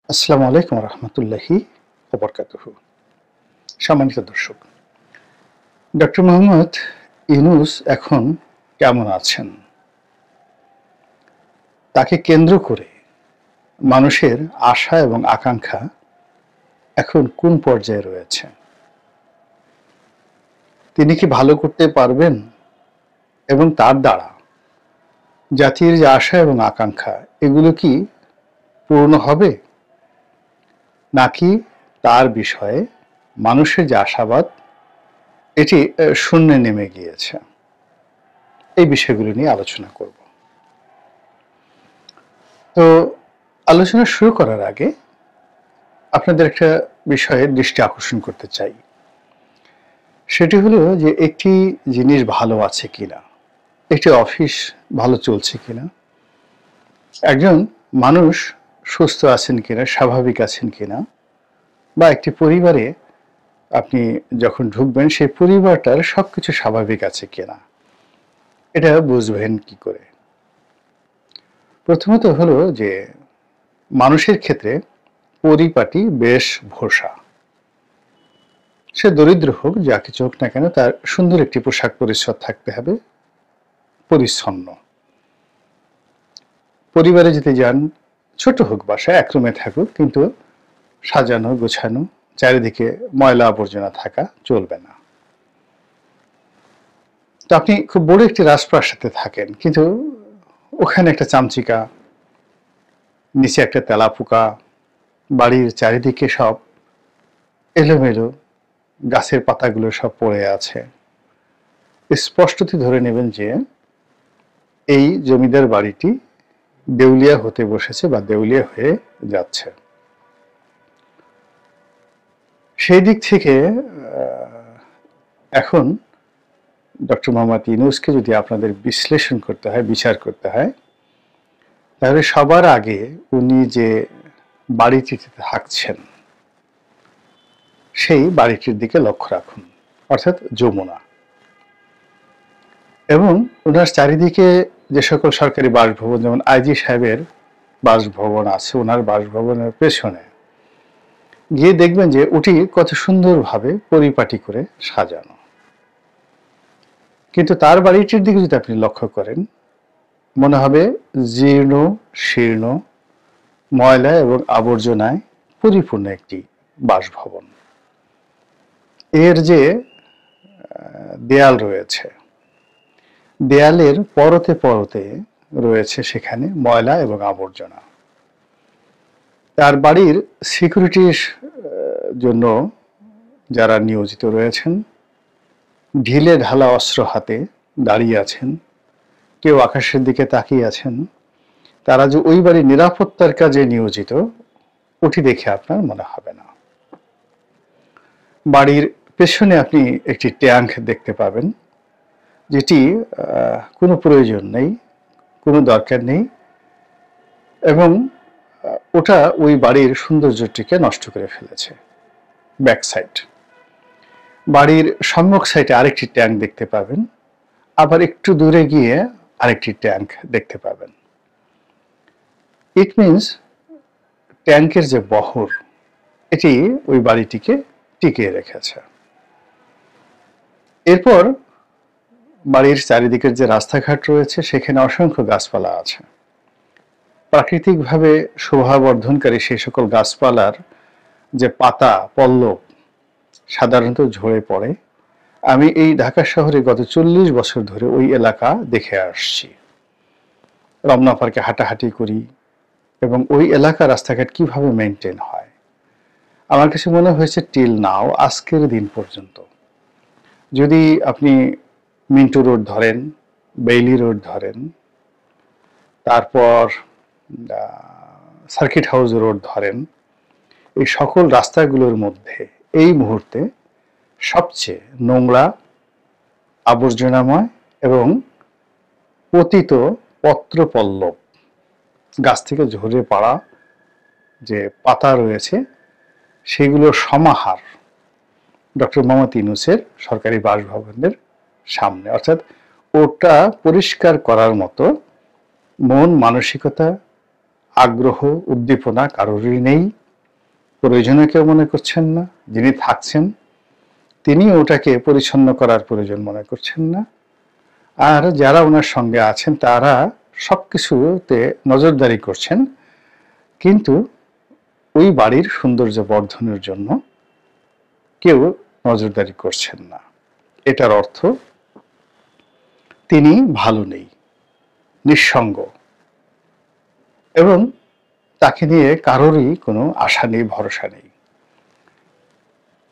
আসসালামু আলাইকুম রহমতুল্লাহি ওবরকাতুহু। সম্মানিত দর্শক, ডক্টর মোহাম্মদ ইউনূস এখন কেমন আছেন? তাকে কেন্দ্র করে মানুষের আশা এবং আকাঙ্ক্ষা এখন কোন পর্যায়ে রয়েছে? তিনি কি ভালো করতে পারবেন এবং তার দ্বারা জাতির যে আশা এবং আকাঙ্ক্ষা এগুলো কি পূর্ণ হবে, নাকি তার বিষয়ে মানুষের যে আশাবাদ এটি শূন্যে নেমে গিয়েছে? এই বিষয়গুলো নিয়ে আলোচনা করব। তো আলোচনা শুরু করার আগে আপনাদের একটা বিষয়ে দৃষ্টি আকর্ষণ করতে চাই। সেটি হলো যে একটি জিনিস ভালো আছে কিনা, একটি অফিস ভালো চলছে কিনা, একজন মানুষ সুস্থ আছেন কিনা, স্বাভাবিক আছেন কিনা, বা একটি পরিবারে আপনি যখন ঢুকবেন সেই পরিবারটার সবকিছু স্বাভাবিক আছে কিনা, এটা বুঝবেন কি করে? প্রথমত হলো যে মানুষের ক্ষেত্রে পরিপাটি বেশ ভরসা। সে দরিদ্র হোক, যা কিছু হোক না কেন, তার সুন্দর একটি পোশাক পরিচ্ছদ থাকতে হবে, পরিচ্ছন্ন। পরিবারে যদি যান, ছোট হোক বাসা, এক রুমে থাকুক, কিন্তু সাজানো গোছানো, চারিদিকে ময়লা আবর্জনা থাকা চলবে না। তো আপনি খুব বড় একটি রাজপ্রাসাদে থাকেন, কিন্তু ওখানে একটা চামচিকা, নিচে একটা তেলাপোকা, বাড়ির চারিদিকে সব এলোমেলো, গাছের পাতাগুলো সব পড়ে আছে। স্পষ্টতই ধরে নেবেন যে এই জমিদার বাড়িটি দেউলিয়া হতে বসেছে বা দেউলিয়া হয়ে যাচ্ছে। সেই দিক থেকে এখন ডক্টর মোহাম্মদ ইউনূসকে যদি আপনাদের বিশ্লেষণ করতে হয়, বিচার করতে হয়, তাহলে সবার আগে উনি যে বাড়িটিতে থাকছেন সেই বাড়িটির দিকে লক্ষ্য রাখুন, অর্থাৎ যমুনা। এবং ওনার চারিদিকে যে সকল সরকারি বাসভবন, যেমন আইজি সাহেবের বাসভবন আছে, ওনার বাসভবনের পেছনে গিয়ে দেখবেন যে ওটি কত সুন্দরভাবে পরিপাটি করে সাজানো। কিন্তু তার বাড়িটির দিকে যদি আপনি লক্ষ্য করেন, মনে হবে জীর্ণ শীর্ণ, ময়লা এবং আবর্জনায় পরিপূর্ণ একটি বাসভবন। এর যে দেয়াল রয়েছে, দেয়ালের পরতে পরতে রয়েছে সেখানে ময়লা এবং আবর্জনা। তার বাড়ির সিকিউরিটির জন্য যারা নিয়োজিত রয়েছেন, ঢিলে ঢালা অস্ত্র হাতে দাঁড়িয়ে আছেন, কেউ আকাশের দিকে তাকিয়ে আছেন। তারা যে ওই বাড়ির নিরাপত্তার কাজে নিয়োজিত, ওটি দেখে আপনার মনে হবে না। বাড়ির পেছনে আপনি একটি ট্যাঙ্ক দেখতে পাবেন, যেটি কোনো প্রয়োজন নেই, কোনো দরকার নেই, এবং ওটা ওই বাড়ির সৌন্দর্যটিকে নষ্ট করে ফেলেছে। ব্যাক সাইড, বাড়ির সম্মুখ সাইডে আরেকটি ট্যাঙ্ক দেখতে পাবেন, আবার একটু দূরে গিয়ে আরেকটি ট্যাঙ্ক দেখতে পাবেন। ইট মিনস ট্যাঙ্কের যে বহর, এটি ওই বাড়িটিকে টিকিয়ে রেখেছে। এরপর বাড়ির চারিদিকের যে রাস্তাঘাট রয়েছে, সেখানে অসংখ্য গাছপালা আছে। প্রাকৃতিকভাবে শোভাবর্ধনকারী সেই সকল গাছপালার যে পাতা পল্লব সাধারণত ঝরে পড়ে। আমি এই ঢাকা শহরে গত 40 বছর ধরে ওই এলাকা দেখে আসছি। রমনা পার্কে হাঁটাহাঁটি করি এবং ওই এলাকার রাস্তাঘাট কিভাবে মেনটেন হয়, আমার কাছে মনে হয়েছে টিল নাও, আজকের দিন পর্যন্ত, যদি আপনি মিন্টু রোড ধরেন, বেইলি রোড ধরেন, তারপর সার্কিট হাউস রোড ধরেন, এই সকল রাস্তাগুলোর মধ্যে এই মুহূর্তে সবচেয়ে নোংরা, আবর্জনাময় এবং পতিত পত্রপল্লব, গাছ থেকে ঝরে পড়া যে পাতা রয়েছে, সেগুলোর সমাহার ডক্টর মোহাম্মদ ইউনূসের সরকারি বাসভবনের সামনে। অর্থাৎ ওটা পরিষ্কার করার মতো মন মানসিকতা আগ্রহ উদ্দীপনা কারোরই নেই, প্রয়োজনে কেউ মনে করছেন না। যিনি থাকছেন তিনি ওটাকে পরিচ্ছন্ন করার প্রয়োজন মনে করছেন না। আর যারা ওনার সঙ্গে আছেন তারা সবকিছুতে নজরদারি করছেন, কিন্তু ওই বাড়ির সৌন্দর্য বর্ধনের জন্য কেউ নজরদারি করছেন না। এটার অর্থ তিনি ভালো নেই, নিঃসঙ্গ, এবং তাকে নিয়ে কারোরই কোনো আশা নেই, ভরসা নেই।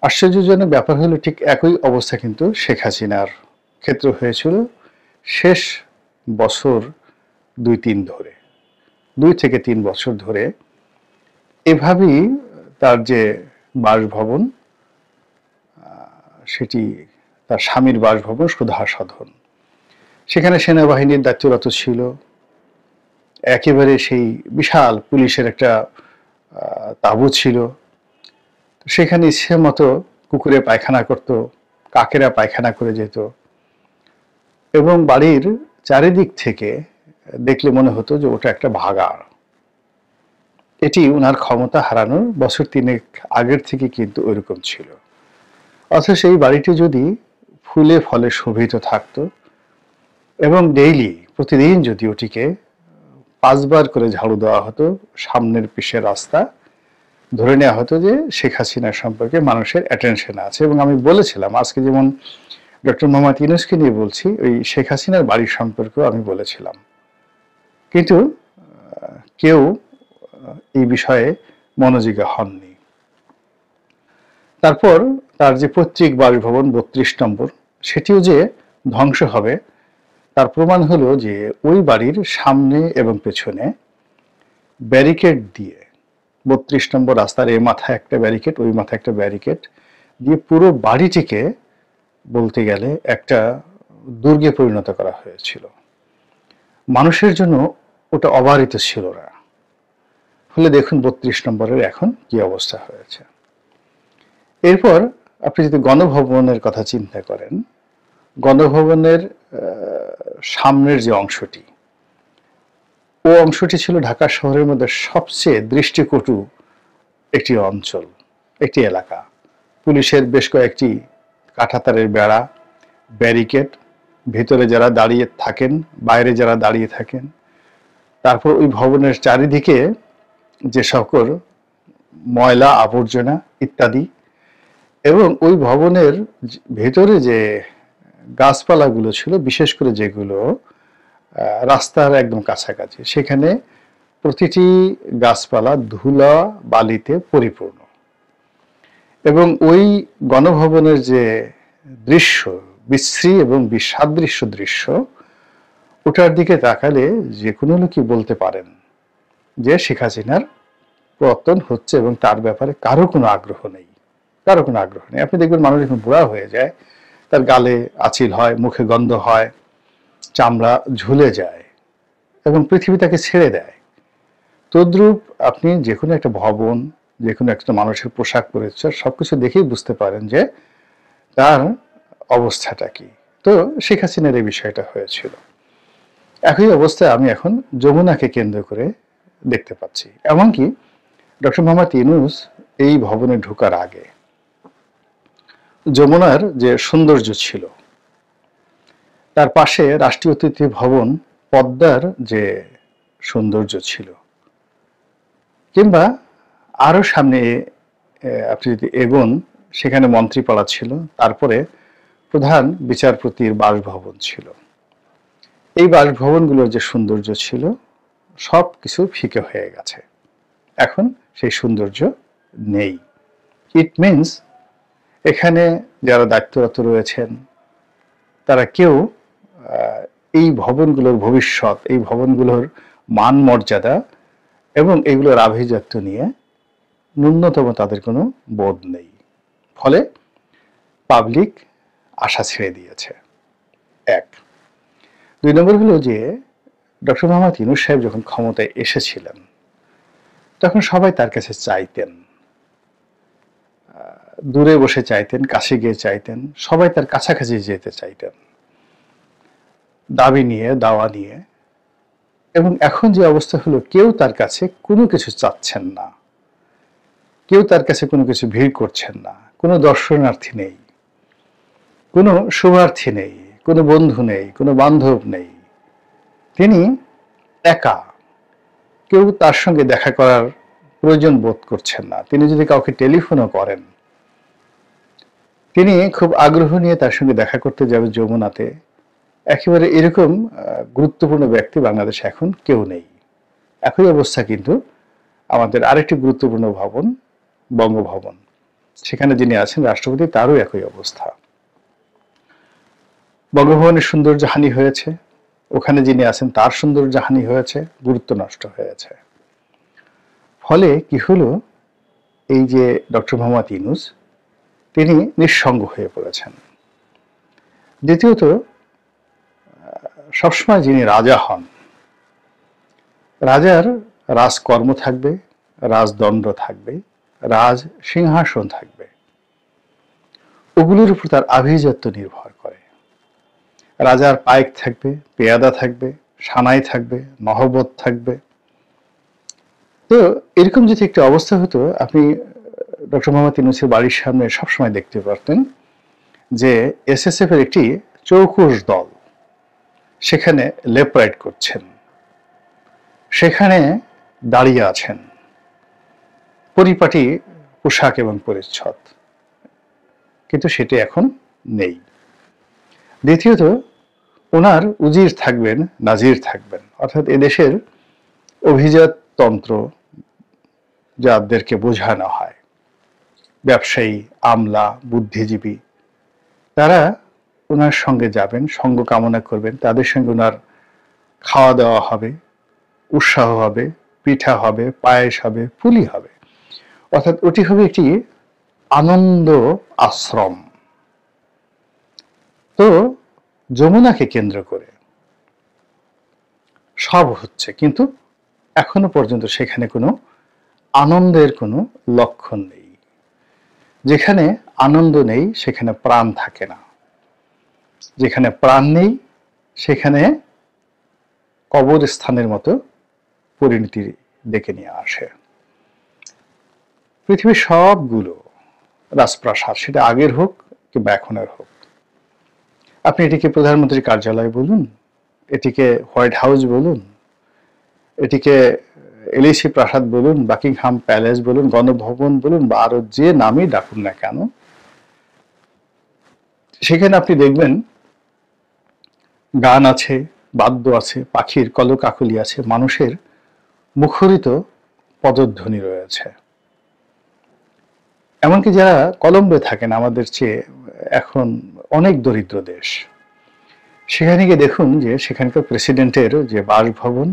আশ্চর্যজনক ব্যাপার হলো ঠিক একই অবস্থা কিন্তু শেখ হাসিনার ক্ষেত্রে হয়েছিল শেষ বছর 2-3 বছর ধরে। এভাবেই তার যে বাসভবন, সেটি তার স্বামীর বাসভবন সুধা সদন, সেখানে সেনাবাহিনীর দায়িত্বরত ছিল। একেবারে সেই বিশাল পুলিশের একটা তাঁবু ছিল, সেখানে ইচ্ছে মতো কুকুরে পায়খানা করত, কাকেরা পায়খানা করে যেত, এবং বাড়ির চারিদিক থেকে দেখলে মনে হতো যে ওটা একটা ভাগাড়। এটি ওনার ক্ষমতা হারানোর বছর 3 আগের থেকে কিন্তু ওইরকম ছিল। অথচ এই বাড়িটি যদি ফুলে ফলে শোভিত থাকতো এবং প্রতিদিন যদি ওটিকে 5 বার করে ঝাড়ু দেওয়া হতো, সামনের পিছের রাস্তা ধরে নেওয়া হতো যে শেখ হাসিনা সম্পর্কে মানুষের অ্যাটেনশন আছে। এবং আমি বলেছিলাম, আজকে যেমন ডক্টর মোহাম্মদ ইউনূসকে নিয়ে বলছি, ওই শেখ হাসিনার বাড়ির সম্পর্কেও আমি বলেছিলাম, কিন্তু কেউ এই বিষয়ে মনোযোগী হননি। তারপর তার যে পৈতৃক বাসভবন 32 নম্বর, সেটিও যে ধ্বংস হবে তার প্রমাণ হলো যে ওই বাড়ির সামনে এবং পেছনে ব্যারিকেড দিয়ে, 32 নম্বর রাস্তার এই মাথায় একটা ব্যারিকেড, ওই মাথায় একটা ব্যারিকেড দিয়ে পুরো বাড়িটিকে বলতে গেলে একটা দুর্গে পরিণত করা হয়েছিল। মানুষের জন্য ওটা অবারিত ছিল না। ফলে দেখুন 32 নম্বরের এখন কি অবস্থা হয়েছে। এরপর আপনি যদি গণভবনের কথা চিন্তা করেন, গণভবনের সামনের যে অংশটি, ও অংশটি ছিল ঢাকা শহরের মধ্যে সবচেয়ে দৃষ্টিকটু একটি অঞ্চল, একটি এলাকা। পুলিশের বেশ কয়েকটি কাঁটাতারের বেড়া, ব্যারিকেড, ভিতরে যারা দাঁড়িয়ে থাকেন, বাইরে যারা দাঁড়িয়ে থাকেন, তারপর ওই ভবনের চারিদিকে যে সকল ময়লা আবর্জনা ইত্যাদি, এবং ওই ভবনের ভেতরে যে গাছপালাগুলো ছিল, বিশেষ করে যেগুলো রাস্তার একদম কাছাকাছি, সেখানে প্রতিটি গাছপালা ধুলা বালিতে পরিপূর্ণ। এবং ওই গণভবনের যে দৃশ্য, বিশ্রী এবং বিসাদৃশ্য দৃশ্য, ওটার দিকে তাকালে যে কোনো লোকই বলতে পারেন যে শেখ হাসিনার পতন হচ্ছে এবং তার ব্যাপারে কারো কোনো আগ্রহ নেই, কারো কোনো আগ্রহ নেই। আপনি দেখবেন মানুষ যখন বুড়া হয়ে যায়, তার গালে আঁচিল হয়, মুখে গন্ধ হয়, চামড়া ঝুলে যায় এবং পৃথিবী তাকে ছেড়ে দেয়। তদ্রূপ আপনি যে কোনো একটা ভবন, যে কোনো একটা মানুষের পোশাক পরিচ্ছদ সবকিছু দেখেই বুঝতে পারেন যে তার অবস্থাটা কি। তো শেখ হাসিনার এই বিষয়টা হয়েছিল। একই অবস্থায় আমি এখন যমুনাকে কেন্দ্র করে দেখতে পাচ্ছি। এমনকি ডক্টর মোহাম্মদ ইউনূস এই ভবনে ঢোকার আগে যমুনার যে সৌন্দর্য ছিল, তার পাশে রাষ্ট্রীয় অতিথি ভবন পদ্মার যে সৌন্দর্য ছিল, কিংবা আরো সামনে আপনি যদি এগোন, সেখানে মন্ত্রীপাড়া ছিল, তারপরে প্রধান বিচারপতির বাসভবন ছিল। এই বাসভবনগুলোর যে সৌন্দর্য ছিল সব কিছু ফিকে হয়ে গেছে, এখন সেই সৌন্দর্য নেই। ইট মিনস এখানে যারা দায়িত্বরত রয়েছেন তারা কেউ এই ভবনগুলোর ভবিষ্যৎ, এই ভবনগুলোর মান মর্যাদা এবং এগুলোর আভিজাত্য নিয়ে ন্যূনতম তাদের কোনো বোধ নেই। ফলে পাবলিক আশা ছেড়ে দিয়েছে। 1 2 নম্বর হলো যে ডক্টর মোহাম্মদ ইউনূস সাহেব যখন ক্ষমতায় এসেছিলেন তখন সবাই তার কাছে চাইতেন, দূরে বসে চাইতেন, কাছে গিয়ে চাইতেন, সবাই তার কাছাকাছি যেতে চাইতেন, দাবি নিয়ে, দাওয়া নিয়ে। এবং এখন যে অবস্থা হলো, কেউ তার কাছে কোনো কিছু চাচ্ছেন না, কেউ তার কাছে কোনো কিছু ভিড় করছেন না, কোনো দর্শনার্থী নেই, কোনো শুভার্থী নেই, কোনো বন্ধু নেই, কোনো বান্ধব নেই। তিনি একা, কেউ তার সঙ্গে দেখা করার প্রয়োজন বোধ করছেন না। তিনি যদি কাউকে টেলিফোনও করেন, তিনি খুব আগ্রহ নিয়ে তার সঙ্গে দেখা করতে যাবে যমুনাতে, একেবারে এরকম গুরুত্বপূর্ণ ব্যক্তি বাংলাদেশে এখন কেউ নেই। একই অবস্থা কিন্তু আমাদের আরেকটি গুরুত্বপূর্ণ ভবন, বঙ্গভবন, সেখানে যিনি আছেন রাষ্ট্রপতি, তারও একই অবস্থা। বঙ্গভবনের সৌন্দর্যহানি হয়েছে, ওখানে যিনি আছেন তার সৌন্দর্যহানি হয়েছে, গুরুত্ব নষ্ট হয়েছে। ফলে কি হলো, এই যে ডক্টর মোহাম্মদ ইউনূস, তিনি নিঃসঙ্গ হয়ে পড়েছেন। দ্বিতীয়ত, সবসময় যিনি রাজা হন, রাজার রাজকর্ম থাকবে, রাজদণ্ড থাকবে, রাজ সিংহাসন থাকবে, ওগুলোর উপর তার আভিজাত্য নির্ভর করে। রাজার পাইক থাকবে, পেয়াদা থাকবে, সানাই থাকবে, নহবত থাকবে। তো এরকম যদি একটা অবস্থা হতো, আপনি ডক্টর মোহাম্মদ ইউনূসের বাড়ির সামনে সবসময় দেখতে পারতেন যে এসএসএফ এর একটি চৌকুশ দল সেখানে লেফট রাইট করছেন, সেখানে দাঁড়িয়ে আছেন, পরিপাটি পোশাক এবং পরিচ্ছদ, কিন্তু সেটি এখন নেই। দ্বিতীয়ত, ওনার উজির থাকবেন, নাজির থাকবেন, অর্থাৎ এদেশের অভিজাত তন্ত্র যাদেরকে বোঝানো হয়, ব্যবসায়ী, আমলা, বুদ্ধিজীবী, তারা ওনার সঙ্গে যাবেন, সঙ্গ কামনা করবেন, তাদের সঙ্গে ওনার খাওয়া দাওয়া হবে, উৎসাহ হবে, পিঠা হবে, পায়েস হবে, পুলি হবে, অর্থাৎ ওটি হবে একটি আনন্দ আশ্রম। তো যমুনাকে কেন্দ্র করে সব হচ্ছে, কিন্তু এখনো পর্যন্ত সেখানে কোনো আনন্দের কোনো লক্ষণ নেই। যেখানে আনন্দ নেই সেখানে প্রাণ থাকে না, যেখানে প্রাণ নেই সেখানে কবরস্থানের মতো পরিণতি ডেকে নিয়ে আসে। পৃথিবীর সবগুলো রাজপ্রাসাদ, সেটা আগের হোক কিংবা এখনের হোক, আপনি এটিকে প্রধানমন্ত্রীর কার্যালয় বলুন, এটিকে হোয়াইট হাউস বলুন, এটিকে এলিসি প্রাসাদ বলুন, বাকিংহাম প্যালেস বলুন, গণভবন বলুন, বা আরো যে নামই ডাকুন না কেন, সেখানে আপনি দেখবেন গান আছে, বাদ্য আছে, পাখির কলকাকলি আছে, মানুষের মুখরিত পদধ্বনি রয়েছে। এমনকি যারা কলম্বোয় থাকেন, আমাদের চেয়ে এখন অনেক দরিদ্র দেশ, সেখানে গিয়ে দেখুন যে সেখানকার প্রেসিডেন্টের যে বাসভবন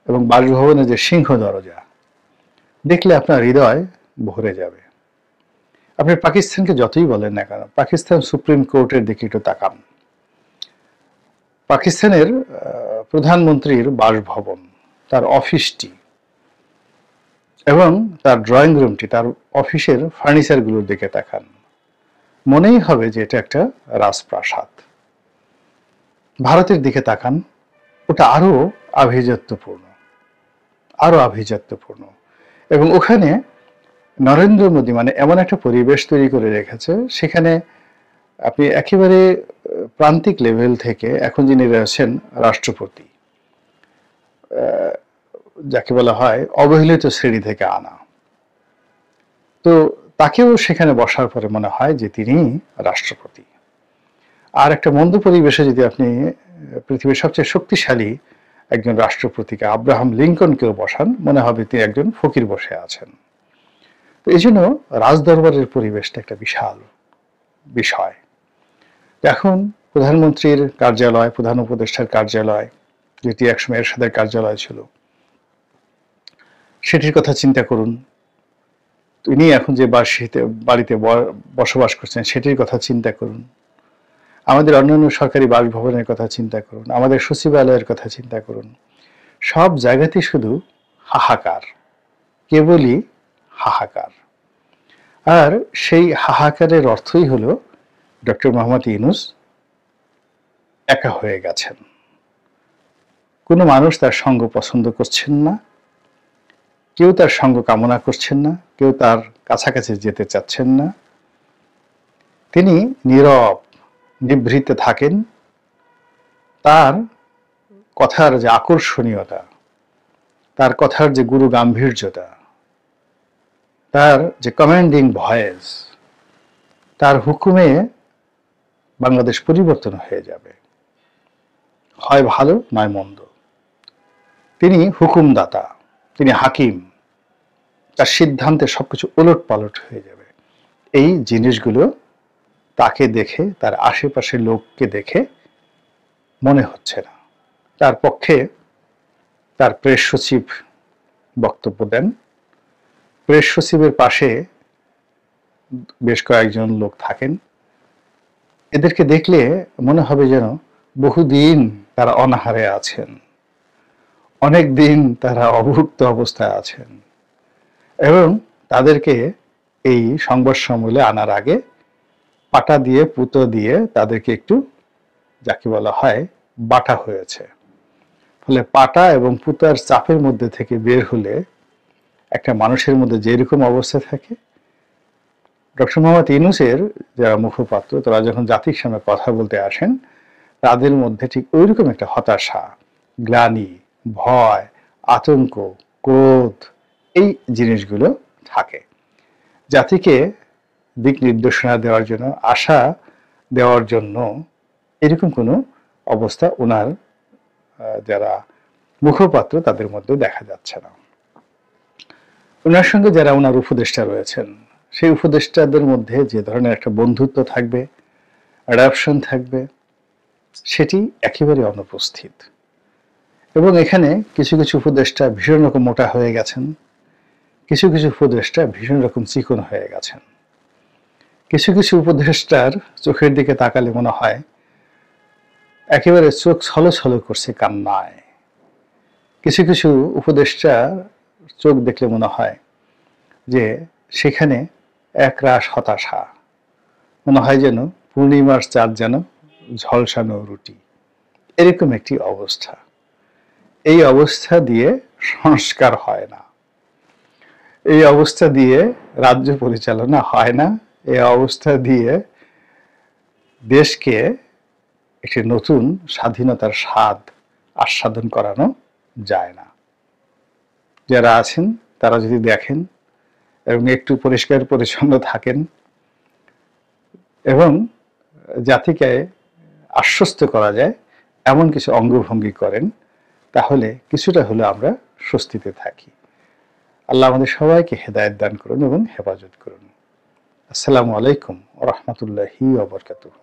এবং বাসভবনের যে সিংহ দরজা, দেখলে আপনার হৃদয় ভরে যাবে। আপনি পাকিস্তানকে যতই বলেন না কেন, পাকিস্তান সুপ্রিম কোর্টের দিকে একটু তাকান, পাকিস্তানের প্রধানমন্ত্রীর বাসভবন, তার অফিসটি এবং তার ড্রয়িং রুমটি, তার অফিসের ফার্নিচারগুলোর দিকে তাকান, মনেই হবে যে এটা একটা রাজপ্রাসাদ। ভারতের দিকে তাকান, ওটা আরো আভিজাত্যপূর্ণ, আরো আভিজাত্যপূর্ণ। এবং ওখানে নরেন্দ্র মোদী মানে এমন একটা পরিবেশ তৈরি করে রেখেছে, সেখানে আপনি একেবারে প্রান্তিক লেভেল থেকে এখন যিনি রয়েছেন রাষ্ট্রপতি, যাকে বলা হয় অবহেলিত শ্রেণী থেকে আনা, তো তাকেও সেখানে বসার পরে মনে হয় যে তিনি রাষ্ট্রপতি। আর একটা মন্দ পরিবেশে যদি আপনি পৃথিবীর সবচেয়ে শক্তিশালী একজন রাষ্ট্রপতিকে, আব্রাহাম লিঙ্কনকেও বসান, মনে হবে তিনি একজন ফকির বসে আছেন। তো এই জন্য রাজদরবারের পরিবেশটা একটা বিশাল বিষয়। এখন প্রধানমন্ত্রীর কার্যালয়, প্রধান উপদেষ্টার কার্যালয়, যেটি একসময় এরশাদের কার্যালয় ছিল, সেটির কথা চিন্তা করুন। তিনি এখন যে বাড়িতে বসবাস করছেন সেটির কথা চিন্তা করুন। আমাদের অন্যান্য সরকারি বাসভবনের কথা চিন্তা করুন, আমাদের সচিবালয়ের কথা চিন্তা করুন। সব জায়গাতেই শুধু হাহাকার, কেবলই হাহাকার। আর সেই হাহাকারের অর্থই হলো ডক্টর মোহাম্মদ ইউনূস একা হয়ে গেছেন। কোনো মানুষ তার সঙ্গ পছন্দ করছেন না, কেউ তার সঙ্গ কামনা করছেন না, কেউ তার কাছাকাছি যেতে চাচ্ছেন না। তিনি নীরব নিভৃতে থাকেন। তার কথার যে আকর্ষণীয়তা, তার কথার যে গুরু গাম্ভীর্যতা, তার যে কমান্ডিং ভয়েস, তার হুকুমে বাংলাদেশ পরিবর্তন হয়ে যাবে, হয় ভালো নয় মন্দ। তিনি হুকুমদাতা, তিনি হাকিম, তার সিদ্ধান্তে সবকিছু ওলট পালট হয়ে যাবে। এই জিনিসগুলো তাকে দেখে, তার আশেপাশের লোককে দেখে মনে হচ্ছে না। তার পক্ষে তার প্রেস সচিব বক্তব্য দেন। প্রেস সচিবের পাশে বেশ কয়েকজন লোক থাকেন। এদেরকে দেখলে মনে হবে যেন বহুদিন তারা অনাহারে আছেন, অনেক দিন তারা অভুক্ত অবস্থায় আছেন, এবং তাদেরকে এই সংবাদ সম্মেলনে আনার আগে পাটা দিয়ে পুতো দিয়ে তাদেরকে একটু, যাকে বলা হয়, বাটা হয়েছে। ফলে পাটা এবং পুতার চাপের মধ্যে থেকে বের হলে একটা মানুষের মধ্যে যেরকম অবস্থা থাকে, ডক্টর মোহাম্মদ ইউনূসের যারা মুখপাত্র তারা যখন জাতির সামনে কথা বলতে আসেন, তাদের মধ্যে ঠিক ওইরকম একটা হতাশা, গ্লানি, ভয়, আতঙ্ক, ক্রোধ, এই জিনিসগুলো থাকে। জাতিকে দিক নির্দেশনা দেওয়ার জন্য, আশা দেওয়ার জন্য এরকম কোনো অবস্থা ওনার যারা মুখপাত্র তাদের মধ্যে দেখা যাচ্ছে না। ওনার সঙ্গে যারা ওনার উপদেষ্টা রয়েছেন, সেই উপদেষ্টাদের মধ্যে যে ধরনের একটা বন্ধুত্ব থাকবে, অ্যাডাপশন থাকবে, সেটি একেবারে অনুপস্থিত। এবং এখানে কিছু কিছু উপদেষ্টা ভীষণ রকম মোটা হয়ে গেছেন, কিছু কিছু উপদেষ্টা ভীষণ রকম চিকন হয়ে গেছেন। কিছু কিছু উপদেষ্টার চোখের দিকে তাকালে মনে হয় একেবারে চোখ ছলছল করছে কান্নায়। কিছু কিছু উপদেষ্টার চোখ দেখলে মনে হয় যে সেখানে একরাশ হতাশা, মনে হয় যেন পূর্ণিমার চাঁদ যেন ঝলসানো রুটি, এরকম একটি অবস্থা। এই অবস্থা দিয়ে সংস্কার হয় না, এই অবস্থা দিয়ে রাজ্য পরিচালনা হয় না, এই অবস্থা দিয়ে দেশকে একটি নতুন স্বাধীনতার স্বাদ আস্বাদন করানো যায় না। যারা আছেন তারা যদি দেখেন এবং একটু পরিষ্কার পরিচ্ছন্ন থাকেন এবং জাতিকে আশ্বস্ত করা যায় এমন কিছু অঙ্গভঙ্গি করেন, তাহলে কিছুটা হলে আমরা স্বস্তিতে থাকি। আল্লাহ আমাদের সবাইকে হেদায়েত দান করুন এবং হেফাজত করুন। আসসালামু আলাইকুম ওয়া রাহমাতুল্লাহি ওয়া বারাকাতুহু।